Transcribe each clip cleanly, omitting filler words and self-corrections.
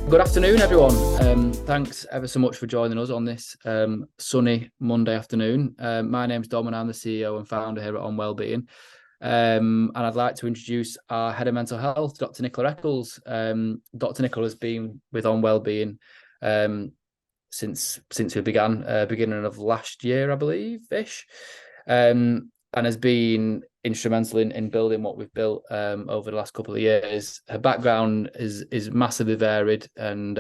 Good afternoon, everyone. Thanks ever so much for joining us on this sunny Monday afternoon. My name's Dom and I'm the CEO and founder here at On Wellbeing. And I'd like to introduce our head of mental health, Dr. Nicola Eccles. Dr. Nicola has been with On Wellbeing since we began, beginning of last year, I believe-ish, and has been instrumental in building what we've built over the last couple of years. Her background is massively varied, and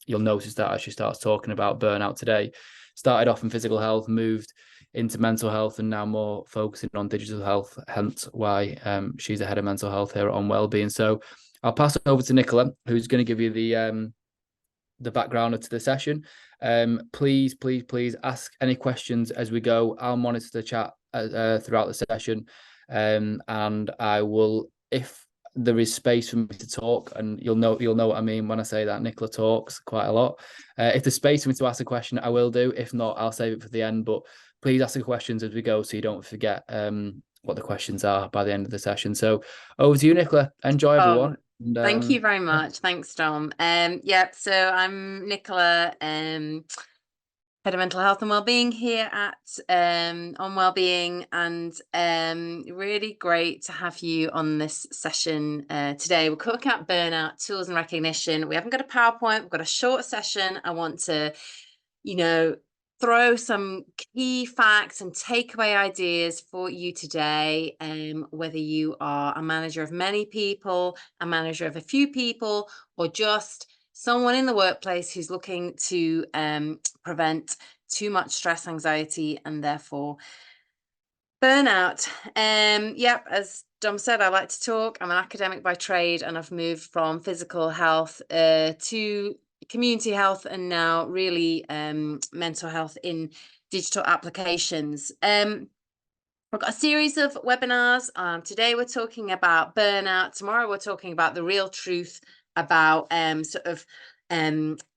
you'll notice that as she starts talking about burnout today. Started off in physical health, moved into mental health, and now more focusing on digital health, hence why she's the head of mental health here on Wellbeing. So I'll pass it over to Nicola, who's going to give you the background to the session. Please ask any questions as we go. I'll monitor the chat throughout the session, and I will, if there is space for me to talk, and you'll know what I mean when I say that Nicola talks quite a lot. If there's space for me to ask a question, I will do. If not, I'll save it for the end. But please ask the questions as we go, so you don't forget what the questions are by the end of the session. So over to you, Nicola. Enjoy, everyone. Thank you very much. Thanks, Dom. So I'm Nicola, head of mental health and wellbeing here at On Wellbeing, and really great to have you on this session today. We're talking about burnout, tools and recognition. We haven't got a PowerPoint, we've got a short session. I want to, throw some key facts and takeaway ideas for you today, whether you are a manager of many people, a manager of a few people, or just someone in the workplace who's looking to prevent too much stress, anxiety, and therefore burnout. As Dom said, I like to talk. I'm an academic by trade, and I've moved from physical health to community health, and now really mental health in digital applications. We've got a series of webinars. Today we're talking about burnout. Tomorrow we're talking about the real truth about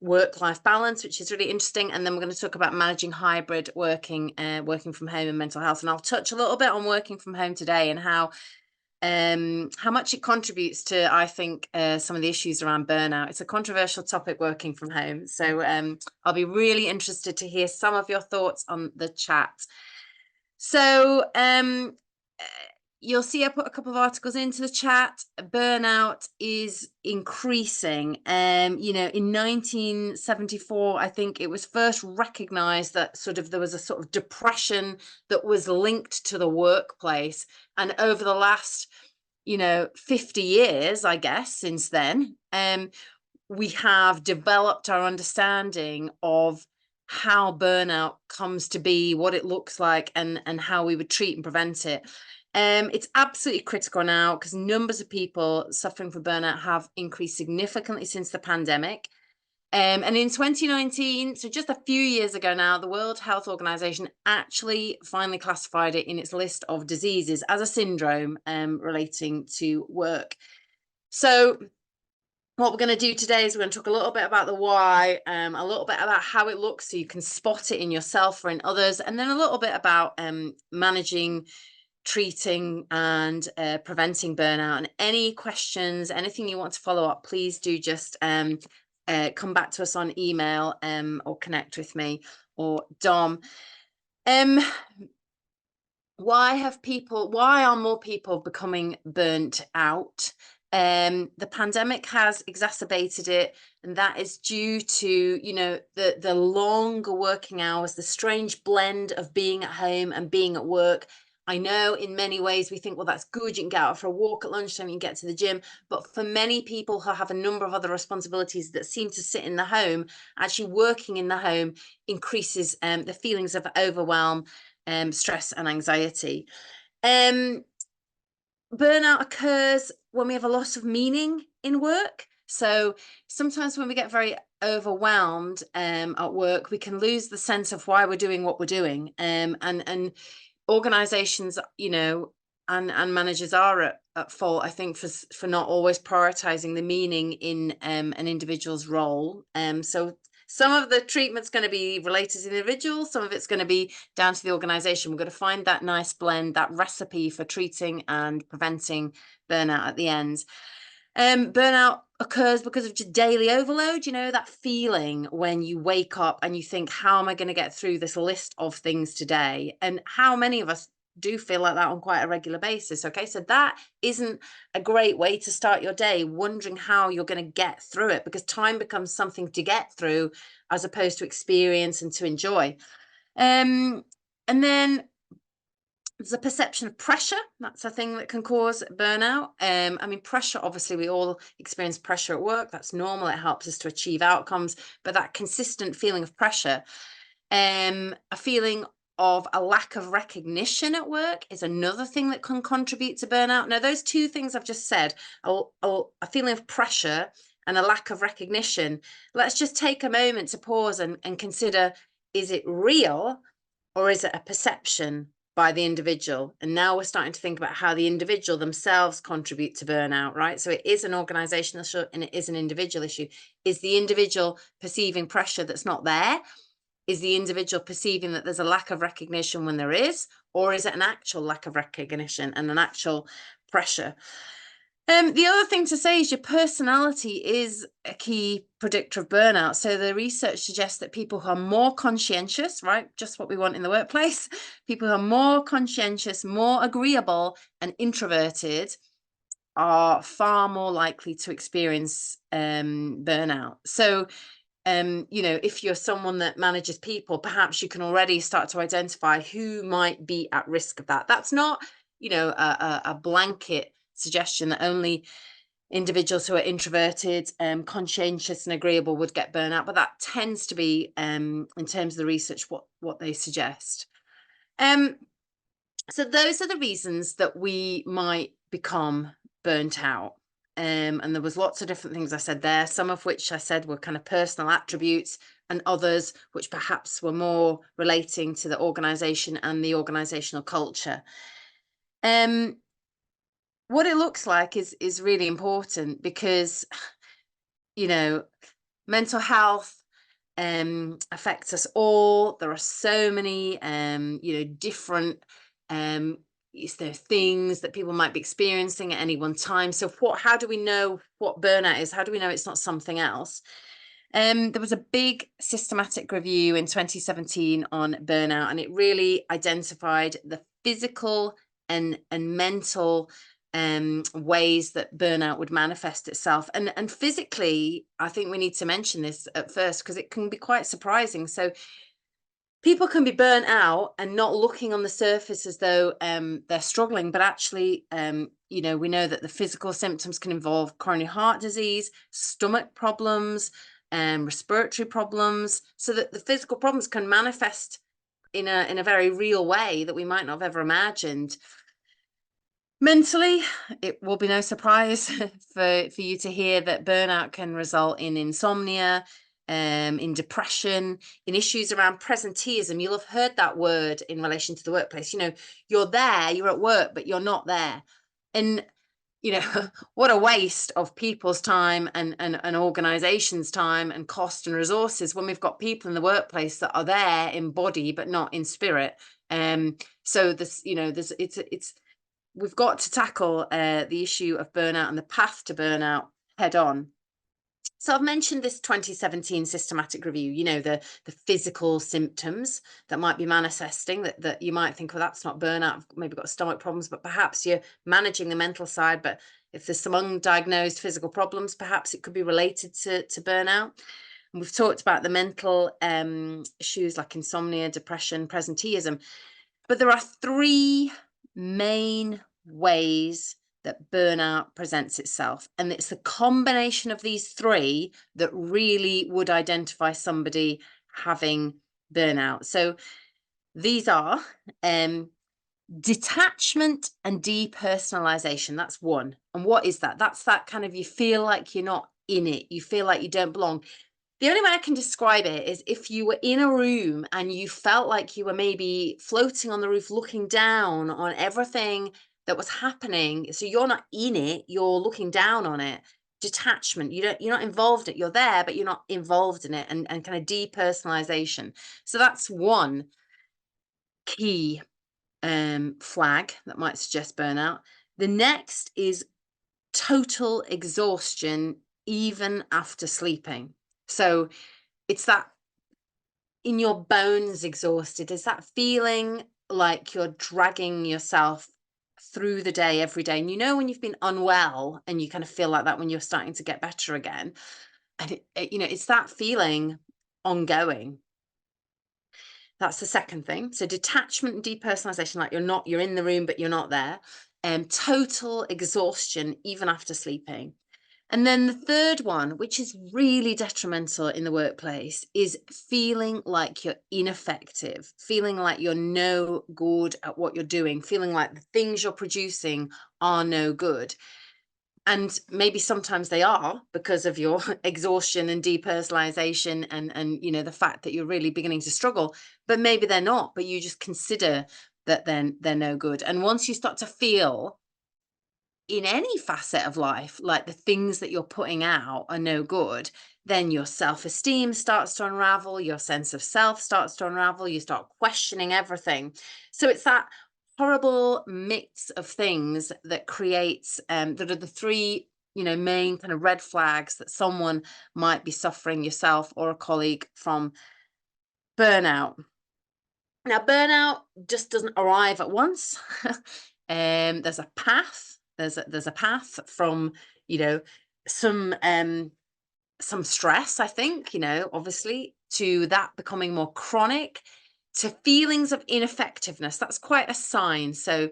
work-life balance, which is really interesting. And then we're going to talk about managing hybrid working from home and mental health. And I'll touch a little bit on working from home today and how much it contributes to, I think, some of the issues around burnout. It's a controversial topic, working from home. So I'll be really interested to hear some of your thoughts on the chat. So you'll see I put a couple of articles into the chat. Burnout is increasing. In 1974, I think it was first recognized that there was a sort of depression that was linked to the workplace. And over the last, 50 years, I guess, since then, we have developed our understanding of how burnout comes to be, what it looks like, and how we would treat and prevent it. It's absolutely critical now because numbers of people suffering from burnout have increased significantly since the pandemic. And in 2019, so just a few years ago now, the World Health Organization actually finally classified it in its list of diseases as a syndrome relating to work. So what we're going to do today is we're going to talk a little bit about the why, a little bit about how it looks so you can spot it in yourself or in others, and then a little bit about managing, treating, and preventing burnout. And any questions, anything you want to follow up, please do just come back to us on email or connect with me or Dom. Why are more people becoming burnt out? The pandemic has exacerbated it, and that is due to the longer working hours, the strange blend of being at home and being at work. I know in many ways we think, well, that's good, you can get out for a walk at lunchtime, you can get to the gym, but for many people who have a number of other responsibilities that seem to sit in the home, actually working in the home increases the feelings of overwhelm, stress and anxiety. Burnout occurs when we have a loss of meaning in work. So sometimes when we get very overwhelmed at work, we can lose the sense of why we're doing what we're doing. And organizations, and managers are at fault, I think, for not always prioritizing the meaning in an individual's role. So some of the treatment's going to be related to the individual, some of it's going to be down to the organization. We're going to find that nice blend, that recipe for treating and preventing burnout at the end. Burnout occurs because of just daily overload. You know, that feeling when you wake up and you think, how am I going to get through this list of things today? And how many of us do feel like that on quite a regular basis? Okay, so that isn't a great way to start your day, wondering how you're going to get through it, because time becomes something to get through as opposed to experience and to enjoy. And then there's a perception of pressure. That's a thing that can cause burnout. I mean, pressure, obviously, we all experience pressure at work. That's normal. It helps us to achieve outcomes. But that consistent feeling of pressure, a feeling of a lack of recognition at work is another thing that can contribute to burnout. Now, those two things I've just said, a feeling of pressure and a lack of recognition, let's just take a moment to pause and consider, is it real or is it a perception by the individual? And now we're starting to think about how the individual themselves contribute to burnout, right? So it is an organizational issue and it is an individual issue. Is the individual perceiving pressure that's not there? Is the individual perceiving that there's a lack of recognition when there is? Or is it an actual lack of recognition and an actual pressure? The other thing to say is your personality is a key predictor of burnout. So the research suggests that people who are more conscientious, right, just what we want in the workplace, people who are more conscientious, more agreeable and introverted are far more likely to experience burnout. So you know, if you're someone that manages people, perhaps you can already start to identify who might be at risk of that. That's not, you know, a blanket suggestion that only individuals who are introverted, conscientious and agreeable would get burnout, but that tends to be, in terms of the research, what they suggest. So those are the reasons that we might become burnt out. And there was lots of different things I said there, some of which I said were kind of personal attributes, and others which perhaps were more relating to the organization and the organizational culture. What it looks like is really important, because, you know, mental health affects us all. There are so many you know, different things that people might be experiencing at any one time. So how do we know what burnout is? How do we know it's not something else? There was a big systematic review in 2017 on burnout, and it really identified the physical and mental ways that burnout would manifest itself. And physically, I think we need to mention this at first, because it can be quite surprising. So people can be burnt out and not looking on the surface as though they're struggling, but actually, you know, we know that the physical symptoms can involve coronary heart disease, stomach problems, respiratory problems, so that the physical problems can manifest in a very real way that we might not have ever imagined. Mentally, it will be no surprise for you to hear that burnout can result in insomnia, in depression, in issues around presenteeism. You'll have heard that word in relation to the workplace. You know, you're there, you're at work, but you're not there. And, you know, what a waste of people's time and organizations' time and cost and resources when we've got people in the workplace that are there in body but not in spirit. So this, you know, we've got to tackle the issue of burnout and the path to burnout head on. So I've mentioned this 2017 systematic review, you know, the physical symptoms that might be manifesting, that you might think, well, that's not burnout, I've maybe got stomach problems, but perhaps you're managing the mental side. But if there's some undiagnosed physical problems, perhaps it could be related to burnout. And we've talked about the mental issues like insomnia, depression, presenteeism. But there are three main ways that burnout presents itself. And it's the combination of these three that really would identify somebody having burnout. So these are detachment and depersonalization. That's one. And what is that? That's that kind of, you feel like you're not in it. You feel like you don't belong. The only way I can describe it is if you were in a room and you felt like you were maybe floating on the roof, looking down on everything that was happening. So you're not in it, you're looking down on it. Detachment, you're not involved in it. You're there, but you're not involved in it, and kind of depersonalization. So that's one key flag that might suggest burnout. The next is total exhaustion even after sleeping. So it's that in your bones exhausted, is that feeling like you're dragging yourself through the day every day. And you know when you've been unwell and you kind of feel like that when you're starting to get better again. And it's that feeling ongoing. That's the second thing. So detachment and depersonalization, like you're in the room, but you're not there. Total exhaustion, even after sleeping. And then the third one, which is really detrimental in the workplace, is feeling like you're ineffective, feeling like you're no good at what you're doing, feeling like the things you're producing are no good. And maybe sometimes they are because of your exhaustion and depersonalization and the fact that you're really beginning to struggle, but maybe they're not, but you just consider that then they're no good. And once you start to feel in any facet of life like the things that you're putting out are no good, then your self-esteem starts to unravel, your sense of self starts to unravel, you start questioning everything. So it's that horrible mix of things that creates that are the three main kind of red flags that someone might be suffering, yourself or a colleague, from burnout. Now burnout just doesn't arrive at once. There's a path. There's a path from some stress, I think, obviously, to that becoming more chronic, to feelings of ineffectiveness. That's quite a sign. So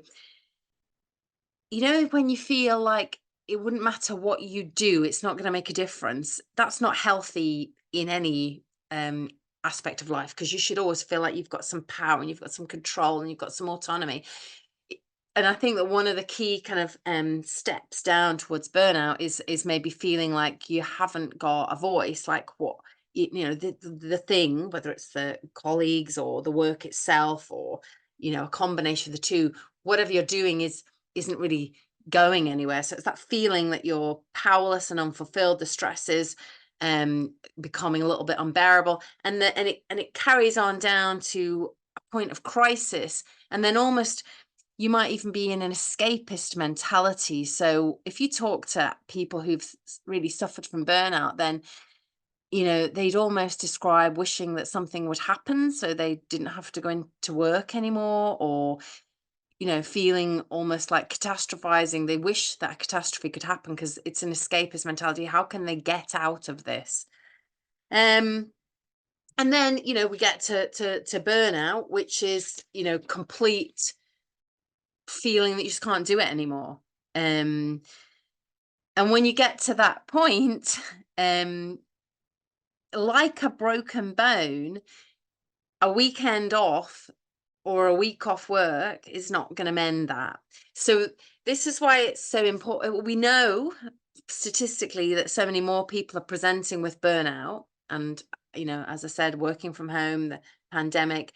when you feel like it wouldn't matter what you do, it's not going to make a difference. That's not healthy in any aspect of life, because you should always feel like you've got some power and you've got some control and you've got some autonomy. And I think that one of the key kind of steps down towards burnout is maybe feeling like you haven't got a voice, like what the thing, whether it's the colleagues or the work itself, or a combination of the two. Whatever you're doing isn't really going anywhere. So it's that feeling that you're powerless and unfulfilled. The stress is becoming a little bit unbearable, and it carries on down to a point of crisis, and then almost you might even be in an escapist mentality. So if you talk to people who've really suffered from burnout, then they'd almost describe wishing that something would happen so they didn't have to go into work anymore, or feeling almost like catastrophizing. They wish that a catastrophe could happen because it's an escapist mentality. How can they get out of this? And then we get to burnout, which is complete feeling that you just can't do it anymore. And when you get to that point, like a broken bone, a weekend off or a week off work is not going to mend that. So this is why it's so important. We know statistically that so many more people are presenting with burnout, and as I said, working from home, the pandemic,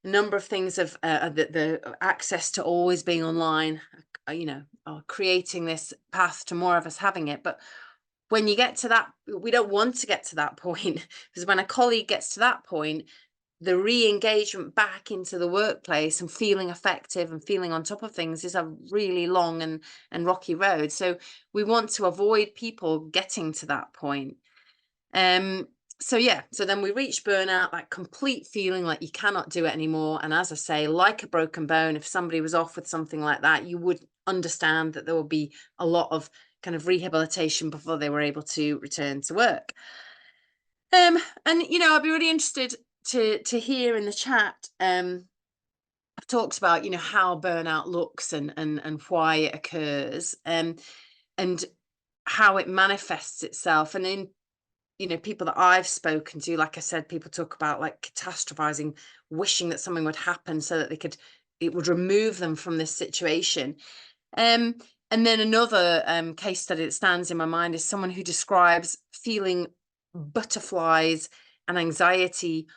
a number of things of the access to always being online, are creating this path to more of us having it. But when you get to that, we don't want to get to that point, because when a colleague gets to that point, the re-engagement back into the workplace and feeling effective and feeling on top of things is a really long and rocky road. So we want to avoid people getting to that point. So then we reach burnout, that complete feeling like you cannot do it anymore. And as I say, like a broken bone, if somebody was off with something like that, you would understand that there would be a lot of kind of rehabilitation before they were able to return to work. And I'd be really interested to hear in the chat. I've talked about how burnout looks and why it occurs, and how it manifests itself. And in people that I've spoken to, like I said, people talk about like catastrophizing, wishing that something would happen so that it would remove them from this situation. And then another case study that stands in my mind is someone who describes feeling butterflies and anxiety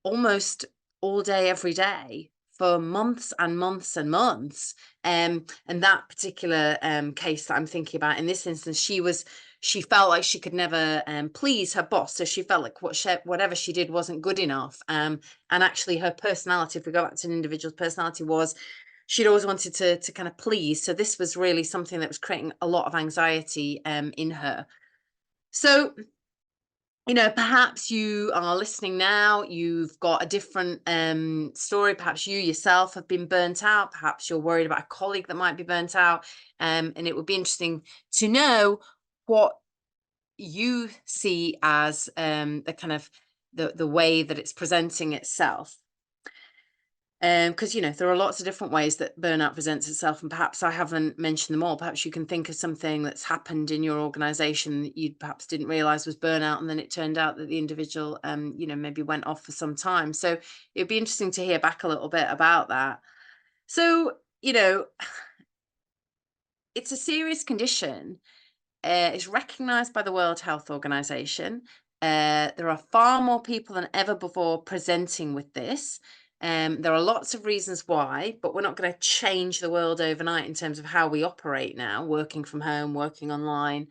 almost all day, every day, for months and months and months. And that particular case that I'm thinking about in this instance, she felt like she could never please her boss. So she felt like whatever she did wasn't good enough. And actually her personality, if we go back to an individual's personality, was she'd always wanted to kind of please. So this was really something that was creating a lot of anxiety in her. So, you know, perhaps you are listening now, you've got a different story. Perhaps you yourself have been burnt out. Perhaps you're worried about a colleague that might be burnt out. And it would be interesting to know what you see as the kind of the way that it's presenting itself. Because, you know, there are lots of different ways that burnout presents itself, and perhaps I haven't mentioned them all. Perhaps you can think of something that's happened in your organization that you perhaps didn't realize was burnout, and then it turned out that the individual, you know, maybe went off for some time. So it'd be interesting to hear back a little bit about that. So, you know, it's a serious condition. It's recognized by the World Health Organization. There are far more people than ever before presenting with this. There are lots of reasons why, but we're not going to change the world overnight in terms of how we operate now, working from home, working online.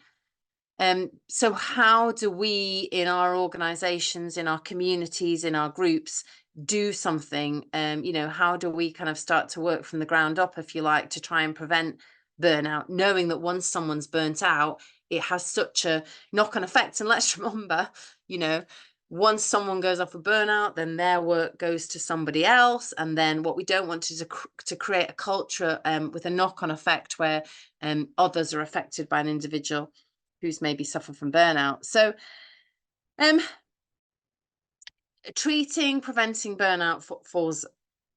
So how do we in our organizations, in our communities, in our groups do something? You know, how do we kind of start to work from the ground up, if you like, to try and prevent burnout, knowing that once someone's burnt out, it has such a knock-on effect. And let's remember, you know, once someone goes off a burnout, then their work goes to somebody else. And then what we don't want is to create a culture with a knock-on effect where others are affected by an individual who's maybe suffered from burnout. So preventing burnout falls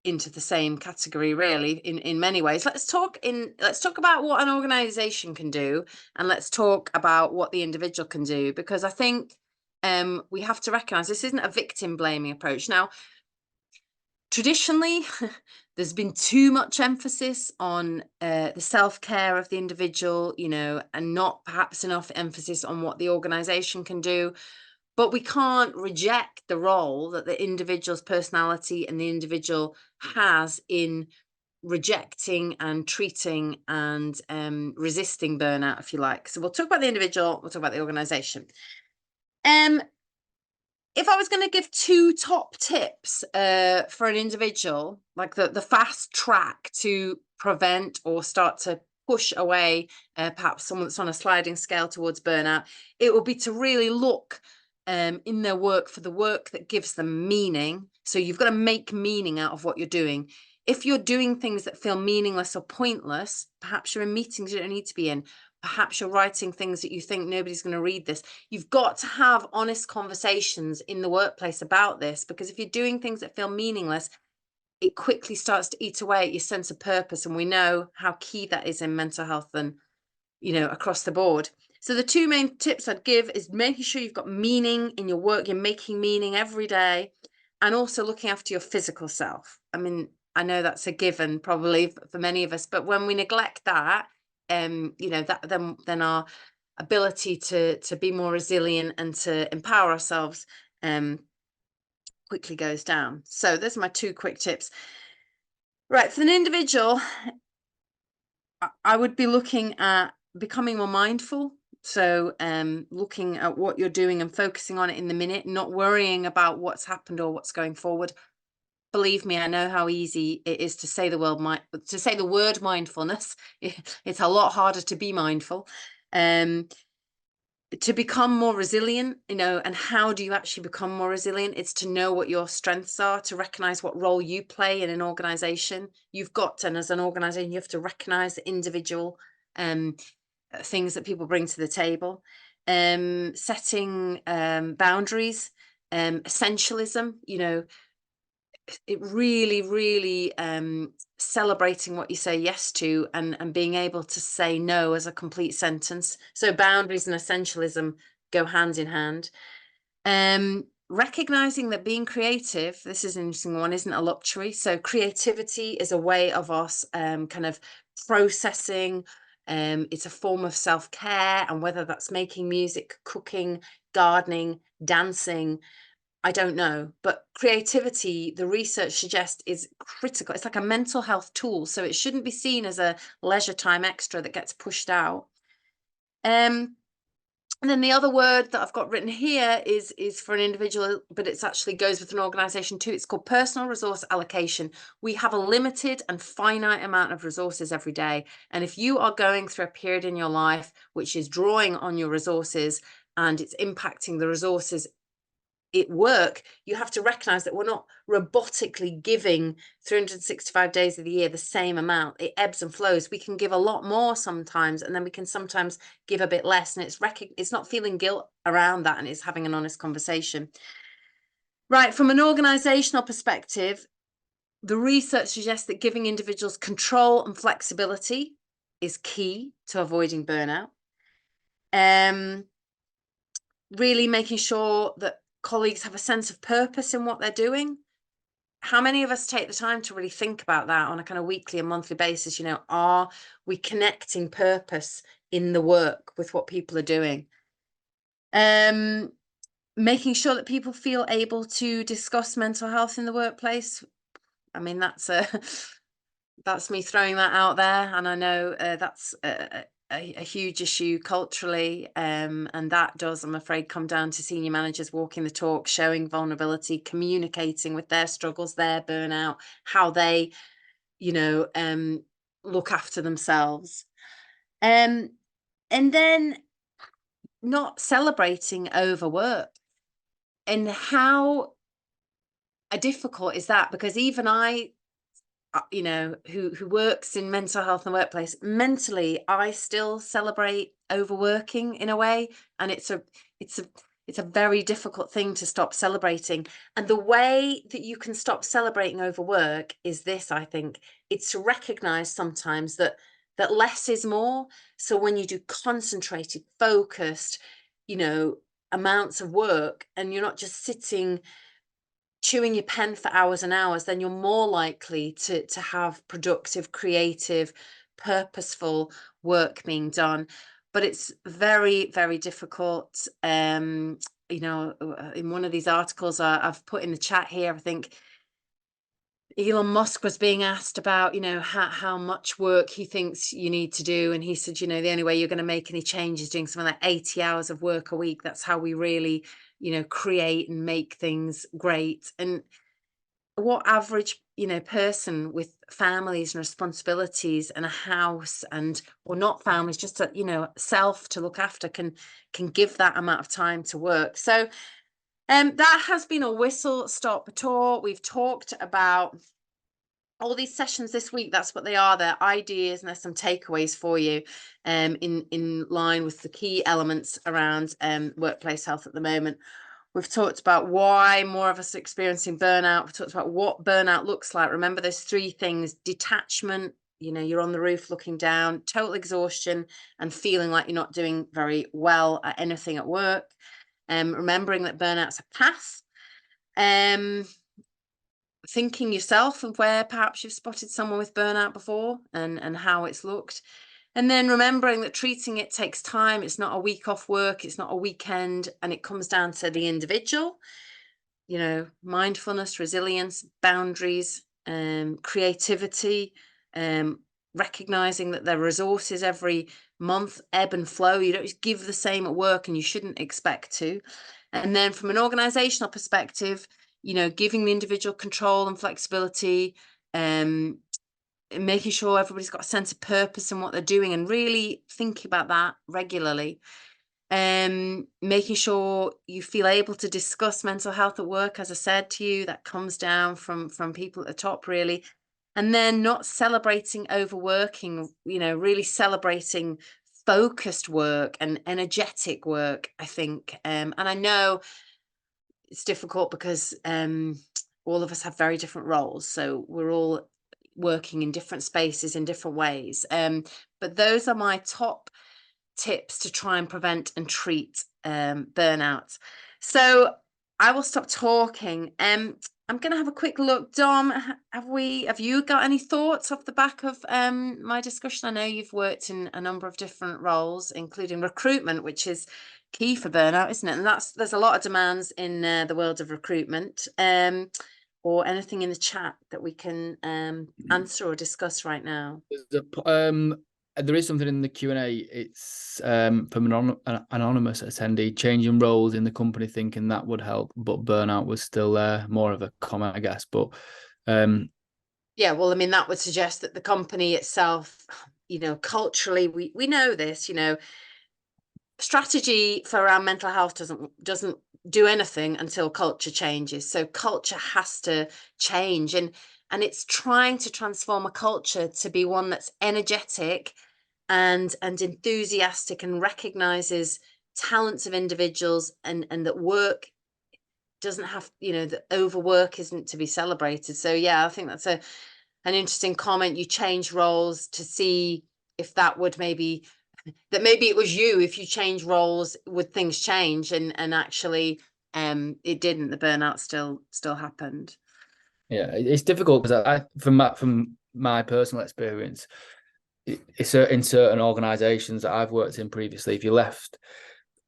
into the same category, really, in many ways. Let's talk about what an organization can do, and let's talk about what the individual can do, because I think we have to recognize this isn't a victim blaming approach. Now, traditionally, there's been too much emphasis on the self-care of the individual, you know, and not perhaps enough emphasis on what the organization can do. But we can't reject the role that the individual's personality and the individual has in rejecting and treating and resisting burnout, if you like. So we'll talk about the individual, we'll talk about the organization. If I was going to give 2 top tips for an individual, like the fast track to prevent or start to push away perhaps someone that's on a sliding scale towards burnout, it would be to really look in their work for the work that gives them meaning. So you've got to make meaning out of what you're doing. If you're doing things that feel meaningless or pointless, perhaps you're in meetings you don't need to be in. Perhaps you're writing things that you think nobody's going to read this. You've got to have honest conversations in the workplace about this, because if you're doing things that feel meaningless, it quickly starts to eat away at your sense of purpose. And we know how key that is in mental health and, you know, across the board. So the 2 main tips I'd give is making sure you've got meaning in your work, you're making meaning every day, and also looking after your physical self. I mean, I know that's a given probably for many of us, but when we neglect that, you know, that then our ability to be more resilient and to empower ourselves quickly goes down. So those are my 2 quick tips. Right, for an individual, I would be looking at becoming more mindful. So looking at what you're doing and focusing on it in the minute, not worrying about what's happened or what's going forward. Believe me, I know how easy it is to say the word mindfulness. It's a lot harder to be mindful. To become more resilient, you know, and how do you actually become more resilient? It's to know what your strengths are, to recognize what role you play in an organization. And as an organization, you have to recognize the individual things that people bring to the table. Setting boundaries, essentialism, you know, it really celebrating what you say yes to, and being able to say no as a complete sentence. So boundaries and essentialism go hand in hand. Recognizing that being creative, this is an interesting one, isn't a luxury. So creativity is a way of us kind of processing. It's a form of self-care, and whether that's making music, cooking, gardening, dancing, I don't know, but creativity, the research suggests, is critical. It's like a mental health tool, so it shouldn't be seen as a leisure time extra that gets pushed out. And then the other word that I've got written here is for an individual, but it's actually goes with an organization too. It's called personal resource allocation. We have a limited and finite amount of resources every day. And if you are going through a period in your life which is drawing on your resources, and it's impacting the resources at work, you have to recognize that we're not robotically giving 365 days of the year the same amount. It ebbs and flows. We can give a lot more sometimes, and then we can sometimes give a bit less, and it's not feeling guilt around that, and it's having an honest conversation. Right, from an organizational perspective, the research suggests that giving individuals control and flexibility is key to avoiding burnout. Really making sure that colleagues have a sense of purpose in what they're doing. How many of us take the time to really think about that on a kind of weekly and monthly basis? You know, are we connecting purpose in the work with what people are doing? Making sure that people feel able to discuss mental health in the workplace. I mean, that's me throwing that out there, and I know that's a huge issue culturally, and that does, I'm afraid, come down to senior managers walking the talk, showing vulnerability, communicating with their struggles, their burnout, how they, you know, look after themselves, and then not celebrating overwork. And how difficult is that? Because even I, you know, who works in mental health in the workplace, mentally, I still celebrate overworking in a way, and it's a very difficult thing to stop celebrating. And the way that you can stop celebrating overwork is this, I think, it's to recognize sometimes that less is more. So when you do concentrated, focused, you know, amounts of work, and you're not just sitting chewing your pen for hours and hours, then you're more likely to have productive, creative, purposeful work being done. But it's very, very difficult. You know, in one of these articles I've put in the chat here, I think Elon Musk was being asked about, you know, how much work he thinks you need to do. And he said, you know, the only way you're going to make any change is doing something like 80 hours of work a week. That's how we really, you know, create and make things great. And what average, you know, person with families and responsibilities and a house, and or not families, just a, you know, self to look after, can give that amount of time to work. So that has been a whistle stop tour. We've talked about all these sessions this week. That's what they are. They're ideas, and there's some takeaways for you in line with the key elements around workplace health at the moment. We've talked about why more of us are experiencing burnout. We've talked about what burnout looks like. Remember, there's three things: detachment, you know, you're on the roof looking down; total exhaustion, and feeling like you're not doing very well at anything at work. Remembering that burnout's a path. Thinking yourself of where perhaps you've spotted someone with burnout before, and how it's looked. And then remembering that treating it takes time. It's not a week off work. It's not a weekend. And it comes down to the individual, you know, mindfulness, resilience, boundaries, creativity, recognizing that their resources every month ebb and flow. You don't just give the same at work, and you shouldn't expect to. And then from an organizational perspective, you know, giving the individual control and flexibility, making sure everybody's got a sense of purpose in what they're doing, and really thinking about that regularly. Making sure you feel able to discuss mental health at work, as I said to you, that comes down from people at the top, really. And then not celebrating overworking, you know, really celebrating focused work and energetic work, I think. And I know it's difficult because all of us have very different roles, so we're all working in different spaces in different ways, but those are my top tips to try and prevent and treat burnout. So I will stop talking. I'm going to have a quick look. Dom, have you got any thoughts off the back of my discussion? I know you've worked in a number of different roles, including recruitment, which is key for burnout, isn't it? And there's a lot of demands in the world of recruitment. Or anything in the chat that we can answer or discuss right now? There is something in the Q&A. It's from an anonymous attendee: changing roles in the company, thinking that would help, but burnout was still there. More of a comment, I guess. But yeah, well, I mean, that would suggest that the company itself, you know, culturally, we know this, you know, strategy for our mental health doesn't do anything until culture changes. So culture has to change, and it's trying to transform a culture to be one that's energetic and enthusiastic and recognizes talents of individuals, and that work doesn't have, that overwork isn't to be celebrated. So yeah, I think that's an interesting comment. You change roles to see if that would maybe it was you. If you change roles, would things change? And actually it didn't. The burnout still happened. Yeah, it's difficult because from my personal experience, it's in certain organizations that I've worked in previously, if you left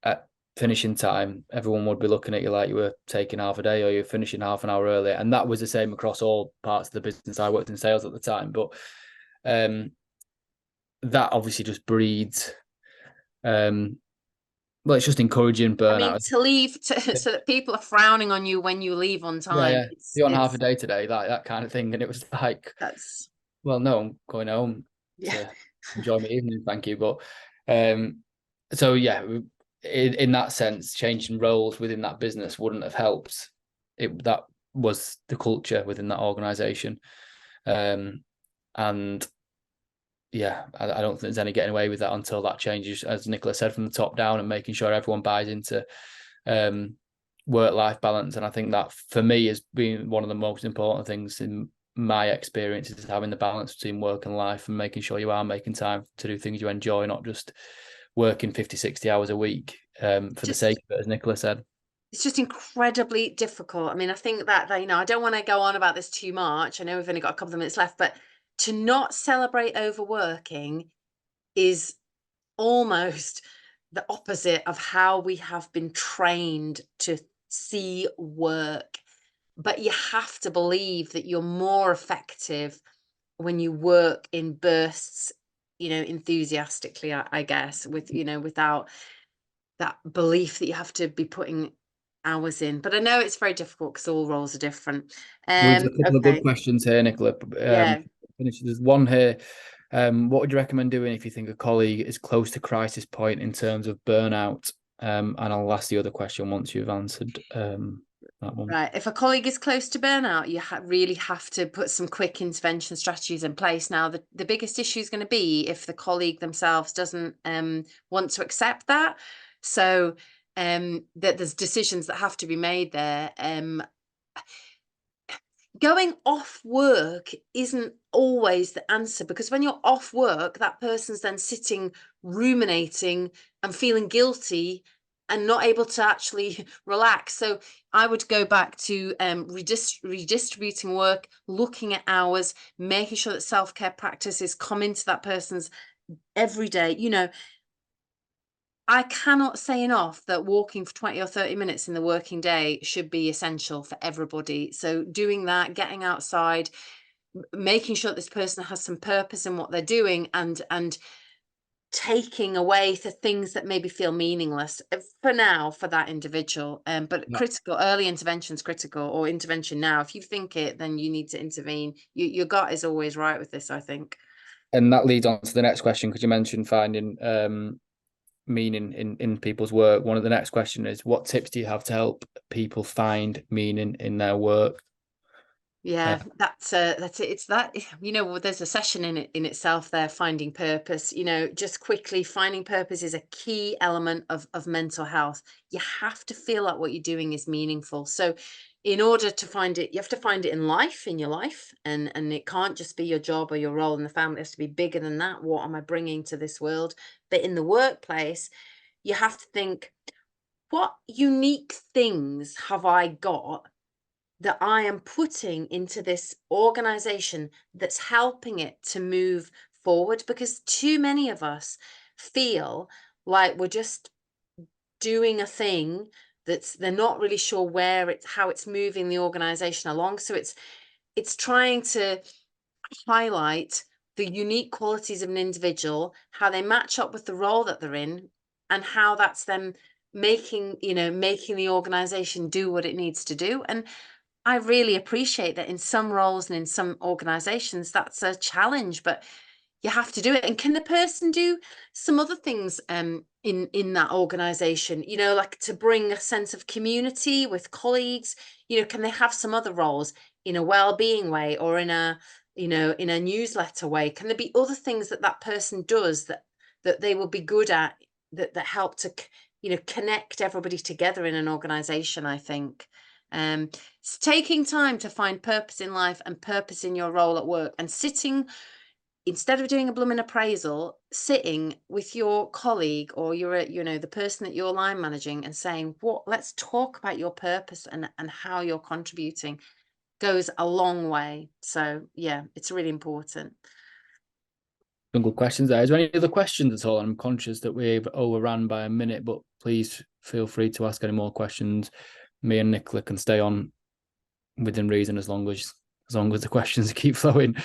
at finishing time, everyone would be looking at you like you were taking half a day or you're finishing half an hour early. And that was the same across all parts of the business. I worked in sales at the time, but that obviously just breeds well, it's just encouraging burnout. I mean, to leave so that people are frowning on you when you leave on time. Yeah. You're on half a day today, that kind of thing. And it was like, that's well, no, I'm going home to enjoy my evening, thank you. But so yeah, in that sense, changing roles within that business wouldn't have helped. That was the culture within that organization. And yeah, I don't think there's any getting away with that until that changes, as Nicola said, from the top down, and making sure everyone buys into work-life balance. And I think that for me has been one of the most important things in my experience, is having the balance between work and life, and making sure you are making time to do things you enjoy, not just working 50, 60 hours a week for the sake of it, as Nicola said. It's just incredibly difficult. I mean, I think that I don't want to go on about this too much. I know we've only got a couple of minutes left, but to not celebrate overworking is almost the opposite of how we have been trained to see work. But you have to believe that you're more effective when you work in bursts, enthusiastically, I guess, without that belief that you have to be putting hours in. But I know it's very difficult because all roles are different. We've got a couple of good Okay. questions here, Nicola. Yeah. There's one here. What would you recommend doing if you think a colleague is close to crisis point in terms of burnout? And I'll ask the other question once you've answered that one. Right. If a colleague is close to burnout, you really have to put some quick intervention strategies in place. Now, the biggest issue is going to be if the colleague themselves doesn't want to accept that. So that there's decisions that have to be made there. Going off work isn't always the answer, because when you're off work, that person's then sitting ruminating and feeling guilty and not able to actually relax. So I would go back to redistributing work, looking at hours, making sure that self-care practices come into that person's every day. I cannot say enough that walking for 20 or 30 minutes in the working day should be essential for everybody. So doing that, getting outside, making sure that this person has some purpose in what they're doing, and taking away the things that maybe feel meaningless for now for that individual. But Yeah. critical early intervention is critical, or intervention now. If you think it, then you need to intervene. Your gut is always right with this, I think. And that leads on to the next question, because you mentioned finding meaning in people's work. One of the next question is, what tips do you have to help people find meaning in their work? Yeah, that's it. It's that, there's a session in itself there, finding purpose. Just quickly, finding purpose is a key element of mental health. You have to feel like what you're doing is meaningful. So in order to find it, you have to find it in your life, and it can't just be your job or your role in the family. It has to be bigger than that. What am I bringing to this world? But in the workplace, you have to think, what unique things have I got that I am putting into this organization that's helping it to move forward? Because too many of us feel like we're just doing a thing they're not really sure how it's moving the organization along. So it's trying to highlight the unique qualities of an individual, how they match up with the role that they're in, and how that's them making the organization do what it needs to do. And I really appreciate that in some roles and in some organizations, that's a challenge, but you have to do it. And can the person do some other things in that organization, you know, like to bring a sense of community with colleagues? You know, can they have some other roles in a well-being way, or in a, you know, in a newsletter way? Can there be other things that that person does that they will be good at, that help to, you know, connect everybody together in an organization? I think it's taking time to find purpose in life and purpose in your role at work, and sitting, instead of doing a blooming appraisal, sitting with your colleague or your, you know, the person that you're line managing, and saying, let's talk about your purpose and how you're contributing, goes a long way. So yeah, it's really important. Some good questions there. Is there any other questions at all? I'm conscious that we've overran by a minute, but please feel free to ask any more questions. Me and Nicola can stay on within reason as long as the questions keep flowing.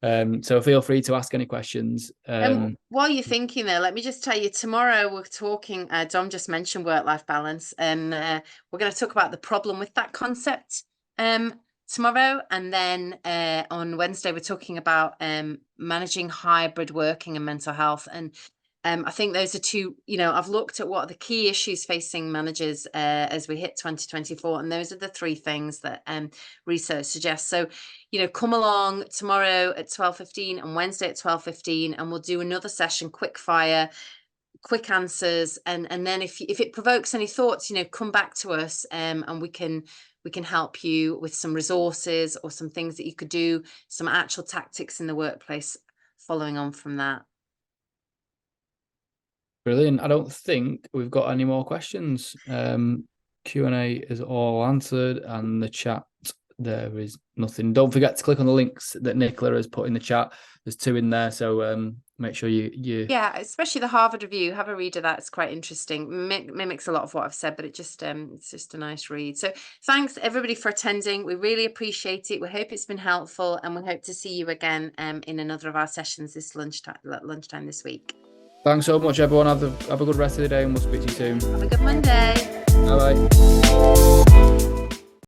So feel free to ask any questions. While you're thinking there, let me just tell you, tomorrow we're talking, Dom just mentioned work-life balance, and we're going to talk about the problem with that concept tomorrow. And then on Wednesday, we're talking about managing hybrid working and mental health. And I think those are two, you know, I've looked at what are the key issues facing managers as we hit 2024. And those are the three things that research suggests. So, you know, come along tomorrow at 12:15 and Wednesday at 12:15, and we'll do another session, quick fire, quick answers. And then if it provokes any thoughts, you know, come back to us and we can help you with some resources or some things that you could do, some actual tactics in the workplace following on from that. Brilliant. I don't think we've got any more questions. Q&A is all answered, and the chat, there is nothing. Don't forget to click on the links that Nicola has put in the chat. There's 2 in there, so make sure you yeah, especially the Harvard review, have a read of that. It's quite interesting. Mimics a lot of what I've said, but it just it's just a nice read. So thanks everybody for attending. We really appreciate it. We hope it's been helpful, and we hope to see you again in another of our sessions this lunchtime this week. Thanks so much, everyone. Have a good rest of the day, and we'll speak to you soon. Have a good Monday. Bye-bye.